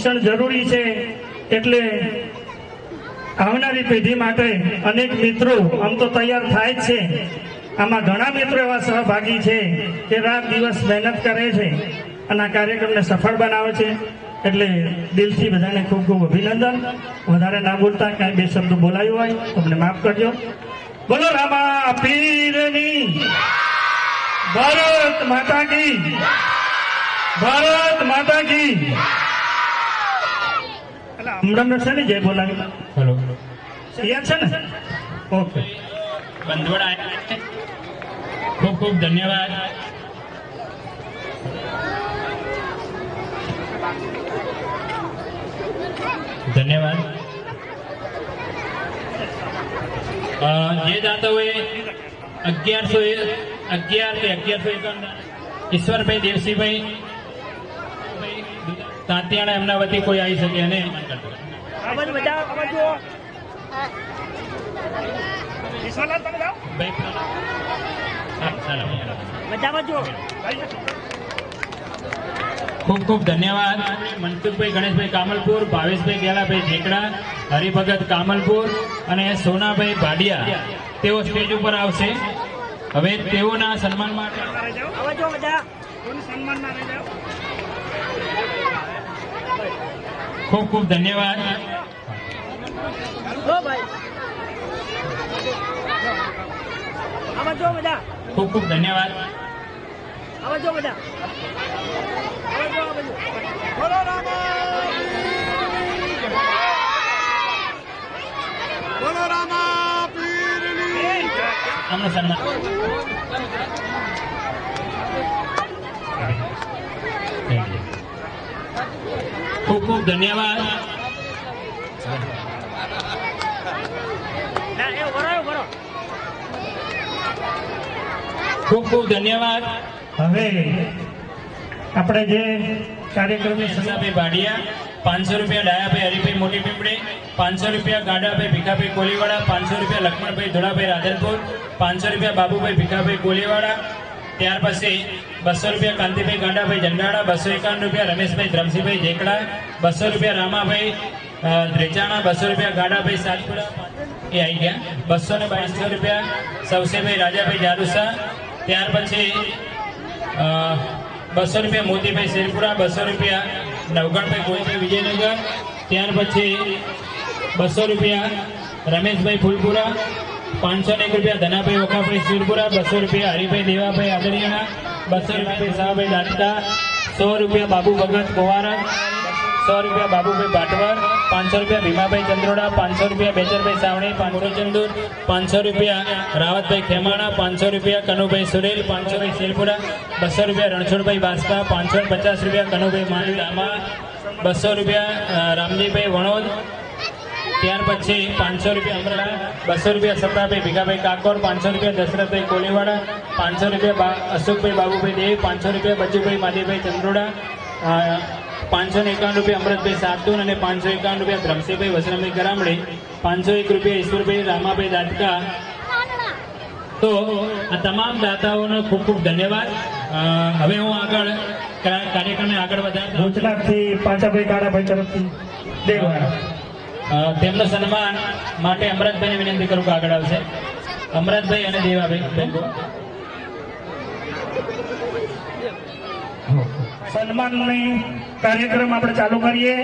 શિક્ષણ જરૂરી છે એટલે આવનારી પેઢી માટે અનેક મિત્રો આમ તો તૈયાર થાય જ છે. આમાં ઘણા મિત્રો એવા સહભાગી છે કે રાત દિવસ મહેનત કરે છે અને આ કાર્યક્રમને સફળ બનાવે છે. એટલે દિલથી બધાને ખૂબ ખૂબ અભિનંદન. વધારે ના બોલતા કાંઈ બે શબ્દો બોલાયું હોય તમને માફ કરજો. બોલો રામા પીરની, ભારત માતા કી, ભારત માતા કી. હમણાં છે ને જય બોલાવી. હેલો, યાદ છે ને? ઓકે. બંધવડા ખૂબ ખૂબ ધન્યવાદ. ધન્યવાદ. જે દાતાઓએ 1151 ઈશ્વરભાઈ દેવસીભાઈ તાંતિયાણા એમના વતી કોઈ આવી શકે અને ખૂબ ખૂબ ધન્યવાદ. મનસુખભાઈ ગણેશભાઈ કામલપુર, ભાવેશભાઈ ગેલાભાઈ ઝેકડા, હરિભગત કામલપુર અને સોનાભાઈ ભાડિયા તેઓ સ્ટેજ ઉપર આવશે. હવે તેઓના સન્માન માટે ખૂબ ખૂબ ધન્યવાદ. ખૂબ ખૂબ ધન્યવાદ. આમનું સન્માન. ખૂબ ખૂબ ધન્યવાદ. ખૂબ ખૂબ ધન્યવાદ. હવે આપણે જે કાર્યક્રમની સસાભાઈ ભાડિયા 500 રૂપિયા, ડાયાભાઈ હરિભાઈ મોટી પીપળી 500 રૂપિયા, ગાડાભાઈ ભીખાભાઈ કોલીવાડા 500 રૂપિયા, લક્ષ્મણભાઈ ધોળાભાઈ રાધનપુર 500 રૂપિયા, બાબુભાઈ ભીખાભાઈ કોલીવાડા. ત્યાર પછી 200 રૂપિયા કાંતિભાઈ ગાડાભાઈ જંડાળા, 251 રૂપિયા રમેશભાઈ ધ્રમસિંહભાઈ ઝેકડા, 200 રૂપિયા રામાભાઈ ધ્રેચાણા, 200 રૂપિયા ગાડાભાઈ સાતપુરા એ આવી ગયા, 222 રૂપિયા સવસેભાઈ રાજાભાઈ જારુસા. ત્યાર પછી 200 રૂપિયા મોતીભાઈ શેરપુરા, 200 રૂપિયા નવગણભાઈ ગોળભાઈ વિજયનગર. ત્યાર પછી 200 રૂપિયા રમેશભાઈ ફૂલપુરા, 501 રૂપિયા ધનાભાઈ વખાભાઈ શિરપુરા, 200 રૂપિયા હરિભાઈ દેવાભાઈ આદરિયાણા, 200 રૂપિયા શાહભાઈ દાંતા, 100 રૂપિયા બાબુ ભગત ગોવારા, 100 રૂપિયા બાબુભાઈ ભાટવર, 500 રૂપિયા ભીમાભાઈ ચંદ્રોડા, 500 રૂપિયા બેચરભાઈ સાવણી પાંગરોચંદુર, 500 રૂપિયા રાવતભાઈ ખેમાણા, 500 રૂપિયા કનુભાઈ સુરેલ, 500 રૂપિયા શેરપુરા, 200 રૂપિયા રણછોડભાઈ બાસ્કા, 550 રૂપિયા કનુભાઈ માંડવી રામા, 200 રૂપિયા રામજીભાઈ વણોદ. ત્યાર પછી 500 રૂપિયા અમરડા, 200 રૂપિયા સપરાભાઈ ભીખાભાઈ કાકોર, 500 રૂપિયા દશરથભાઈ કોલીવાડા, 500 રૂપિયા અશોકભાઈ બાબુભાઈ દેવ, 500 રૂપિયા બચુભાઈ માધીભાઈ ચંદ્રોડા, 551 રૂપિયા અમૃતભાઈ સાતુન અને 551 રૂપિયા ધ્રમસિંહભાઈ વસરામભાઈ ગરામડી, 501 રૂપિયા ઈશ્વરભાઈ રામાભાઈ દાટકા. તો આ તમામ દાતાઓનો ખૂબ ખૂબ ધન્યવાદ. હવે હું આગળ કાર્યક્રમને આગળ વધારતા ગુજરાતથી પાંચાભાઈ કાળાભાઈ તરફથી દેવાના તેમનું સન્માન માટે અમરતભાઈને વિનંતી કરું કે આગળ આવશે. અમરતભાઈ અને દેવાભાઈ સન્માનની કાર્યક્રમ આપણે ચાલુ કરીએ.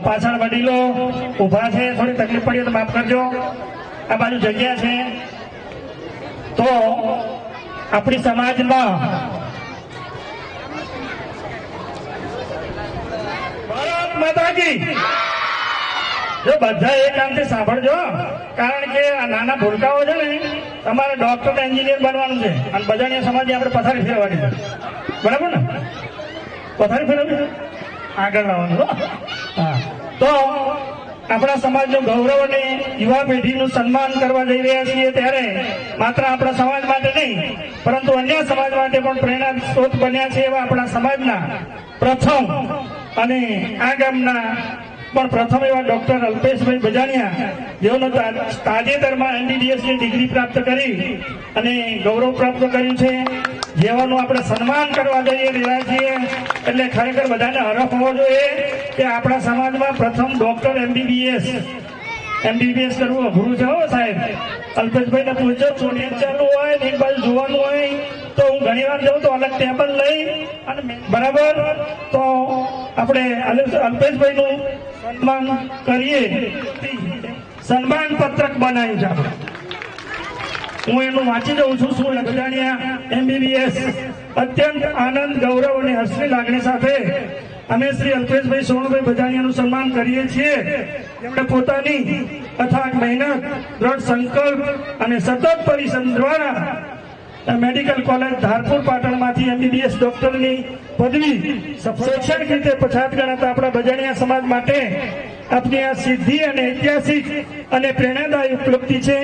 પાછળ વડીલો ઉભા છે, થોડી તકલીફ પડી તો માફ કરજો. આ બાજુ જગ્યા છે તો આપણી સમાજમાં ભારત માતા કી. જો બધા એકાંતથી સાંભળજો, કારણ કે આ નાના ભૂલકાઓ છે ને, તમારે ડોક્ટર એન્જિનિયર બનવાનું છે અને બજાણી સમાજની આપણે પથારી ફેરવાની છે. બરાબર ને? પથારી ફેરવવી આગળ લાવવાનું. હા, તો આપણા સમાજનું ગૌરવ અને યુવા પેઢીનું સન્માન કરવા જઈ રહ્યા છીએ ત્યારે માત્ર આપણા સમાજ માટે નહીં પરંતુ અન્ય સમાજ માટે પણ પ્રેરણા સ્ત્રોત બન્યા છે એવા આપણા સમાજના પ્રથમ અને આ ગામના પણ પ્રથમ એવા ડોક્ટર અલ્પેશભાઈ બજાણિયા, જેઓનો તાજેતરમાં MBBS ની ડિગ્રી પ્રાપ્ત કરી અને ગૌરવ પ્રાપ્ત કર્યું છે. જેવાનું આપણે સન્માન કરવા જઈ રહ્યા છીએ એટલે ખરેખર બધાને હરખ હોવો જોઈએ કે આપણા સમાજમાં પ્રથમ ડોક્ટર એમબીબીએસ કરવું અઘરું છે હો સાહેબ. અલ્પેશભાઈને પૂછજો, ચોડિયા ચાલુ હોય ને એક બાજુ જોવાનું હોય તો હું ઘણી વાર જાઉં તો અલગ ટેબલ લઈ અને બરાબર તો આપણે અલ્પેશભાઈનું સન્માન કરીએ. સન્માન પત્રક બનાવ્યું છે આપણે. હું એનું વાંચી દઉં છું. શું લગજાણિયા એમબીબીએસ. અત્યંત આનંદ, ગૌરવ અને હર્ષની લાગણી સાથે અમે શ્રી અલ્પેશભાઈ સોનુભાઈ ભજાણિયાનું સન્માન કરીએ છીએ, જેમણે પોતાની અથાગ મહેનત, દ્રઢ સંકલ્પ અને સતત પરિશ્રમ દ્વારા મેડિકલ કોલેજ ધારપુર પાટણમાંથી એમબીબીએસ ડોક્ટરની પદવી શૈક્ષણિક રીતે પછાત ગણાતા આપણા ભજાણિયા સમાજ માટે આપની આ સિદ્ધિ અને ઐતિહાસિક અને પ્રેરણાદાયી ઉપલબ્ધિ છે.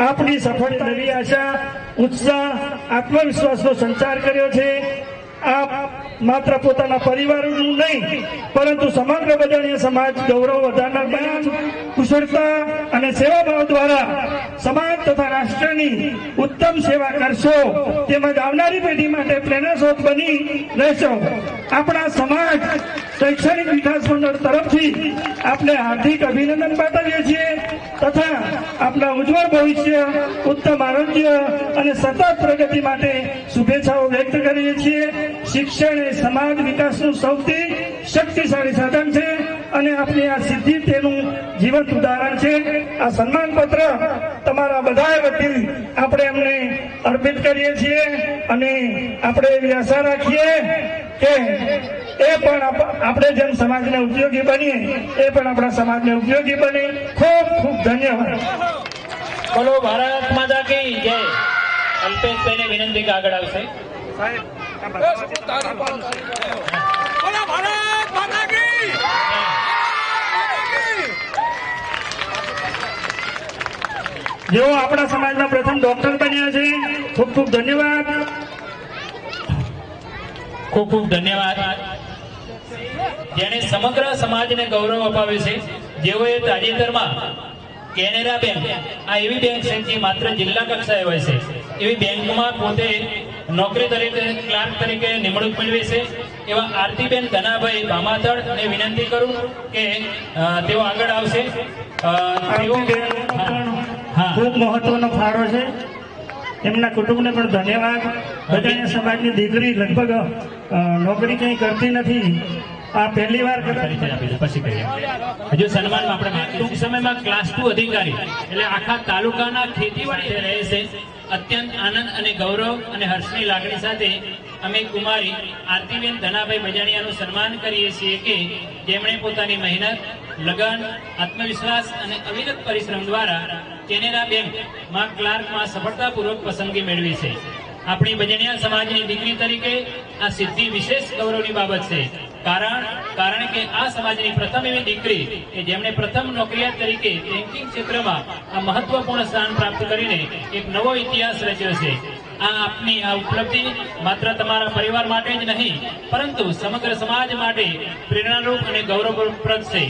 આપની સફળ નવી આશા, ઉત્સાહ, આત્મવિશ્વાસનો સંચાર કર્યો છે. આપ માત્ર પોતાના પરિવારનું નહીં પરંતુ સમગ્ર ભજાણિયા સમાજ ગૌરવ વધારનાર બન્યા છો. કુશળતા અને સેવાભાવ દ્વારા સમાજ તથા રાષ્ટ્રની ઉત્તમ સેવા કરશો, તેમજ આવનારી પેઢી માટે પ્રેરણાસ્ત્રોત બની રહેશો. આપણા સમાજ શૈક્ષણિક વિકાસ મંડળ તરફથી આપને હાર્દિક અભિનંદન પાઠવીએ છીએ તથા આપના ઉજ્જવળ ભવિષ્ય, ઉત્તમ આરોગ્ય અને સતત પ્રગતિ માટે શુભેચ્છાઓ વ્યક્ત કરીએ છીએ. શિક્ષણ એ સમાજ વિકાસનું સૌથી શક્તિશાળી સાધન છે અને આપની આ સિદ્ધિ તેનું જીવંત ઉદાહરણ છે. આ સન્માન પત્ર તમારા બધા વતી આપણે એમને અર્પિત કરીએ છીએ અને આપણે એવી આશા રાખીએ કે એ પણ આપણે જેમ સમાજને ઉપયોગી બનીએ એ પણ આપણા સમાજને ઉપયોગી બને. ખૂબ ખૂબ ધન્યવાદ. બોલો ભારત માતા કી જય. અલ્પેશભાઈને વિનંતી કે આગળ આવશે. જેઓ આપણા સમાજના પ્રથમ ડોક્ટર બન્યા છે, ખૂબ ખૂબ ધન્યવાદ. ખૂબ ખૂબ ધન્યવાદ. જેને સમગ્ર સમાજને ગૌરવ અપાવ્યું છે, જેઓએ તાજેતરમાં કેનેરા બેંક, આ એવી બેંક છે જે માત્ર જિલ્લા કક્ષાએ હોય છે, એવી બેંકમાં પોતે નોકરી તરીકે ક્લાર્ક તરીકે નિમણૂક મેળવી છે એવા આરતીબેન ધનાભાઈ ભામાથડ ને વિનંતી કરું કે તેઓ આગળ આવશે. ખૂબ મહત્વનો ફાળો છે. એમના કુટુંબને પણ ધન્યવાદ. ભજાણિયા સમાજની દીકરી લગભગ નોકરી કંઈ કરતી નથી, આ પહેલી વાર પછી કરીએ. હજુ સન્માનમાં આપણે ટૂંક સમયમાં ક્લાસ 2 અધિકારી એટલે આખા તાલુકાના ખેતીવાડી રહે છે. અત્યંત આનંદ અને ગૌરવ અને હર્ષની લાગણી સાથે અમે કુમારી આરતીબેન ધનાભાઈ ભજાણિયાનું સન્માન કરીએ છીએ કે જેમણે પોતાની મહેનત, લગન, આત્મવિશ્વાસ અને અવિરત પરિશ્રમ દ્વારા કેનેરા બેંકમાં ક્લાર્કમાં સફળતાપૂર્વક પસંદગી મેળવી છે. આપણી ભજાણિયા સમાજની દીકરી તરીકે આ સિદ્ધિ વિશેષ ગૌરવની બાબત છે. કારણ કે આ સમાજની પ્રથમ એવી દીકરી કે જેમણે પ્રથમ નોકરિયાત તરીકે બેન્કિંગ ક્ષેત્રમાં આ મહત્વપૂર્ણ સ્થાન પ્રાપ્ત કરીને એક નવો ઇતિહાસ રચ્યો છે. આ આપની આ ઉપલબ્ધિ માત્ર તમારા પરિવાર માટે જ નહીં પરંતુ સમગ્ર સમાજ માટે પ્રેરણારૂપ અને ગૌરવપ્રદ છે.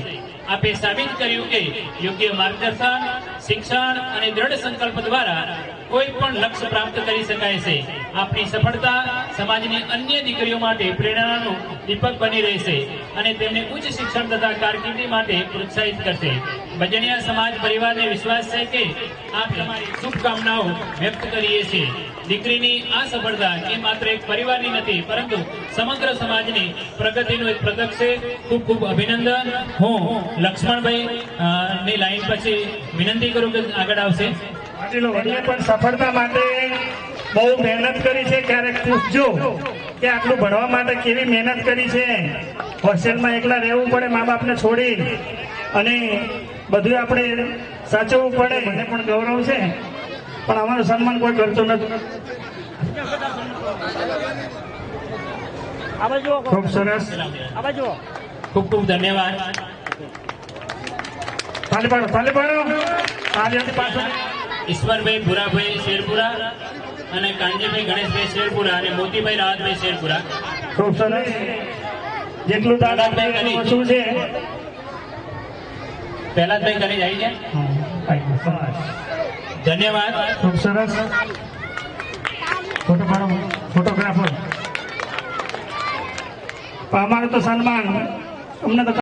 આપે સાબિત કર્યું કે યોગ્ય માર્ગદર્શન, શિક્ષણ અને દ્રઢ સંકલ્પ દ્વારા કોઈ પણ લક્ષ્ય પ્રાપ્ત કરી શકાય છે. આપની સફળતા સમાજની અન્ય દીકરીઓ માટે પ્રેરણાનું દીપક બની રહેશે અને તેમને ઉચ્ચ શિક્ષણ તથા કારકિર્દી માટે પ્રોત્સાહિત કરશે. ભજાણિયા સમાજ પરિવારને વિશ્વાસ છે કે આપ તમારી શુભકામનાઓ વ્યક્ત કરીએ છીએ. દીકરીની આ સફળતા એ માત્ર એક પરિવારની નથી પરંતુ સમગ્ર સમાજની પ્રગતિનું એક પ્રતીક છે. ખૂબ ખૂબ અભિનંદન. હું લક્ષ્મણભાઈ ની લાઈન પછી વિનંતી કરું કે આગળ આવશે. પણ સફળતા માટે બહુ મહેનત કરી છે. ક્યારેક પૂછજો કે આટલું ભણવા માટે કેવી મહેનત કરી છે. હોસ્ટેલમાં એકલા રહેવું પડે મા બાપને છોડી અને બધું આપણે સાચવવું પડે. મને પણ ગૌરવ છે પણ અમારું સન્માન કોઈ કરતું નથી. ખૂબ સરસ. ખૂબ ખૂબ ધન્યવાદ. તાલી પાડો, તાલી પાડો. પાછળ ઈશ્વરભાઈ ભુરાભાઈ શેરપુરા અને કાંજીભાઈ ગણેશભાઈ શેરપુરા અને મોતીભાઈ રાહતભાઈ શેરપુરા. ખૂબ સરસ. જેટલું દાદાભાઈ ઓછું છે પહેલાદભાઈ કરી જાય છે. ધન્યવાદ. ખૂબ સરસ. ફોટો પાડો. ફોટોગ્રાફર. પણ અમારે તો સન્માન અમને તો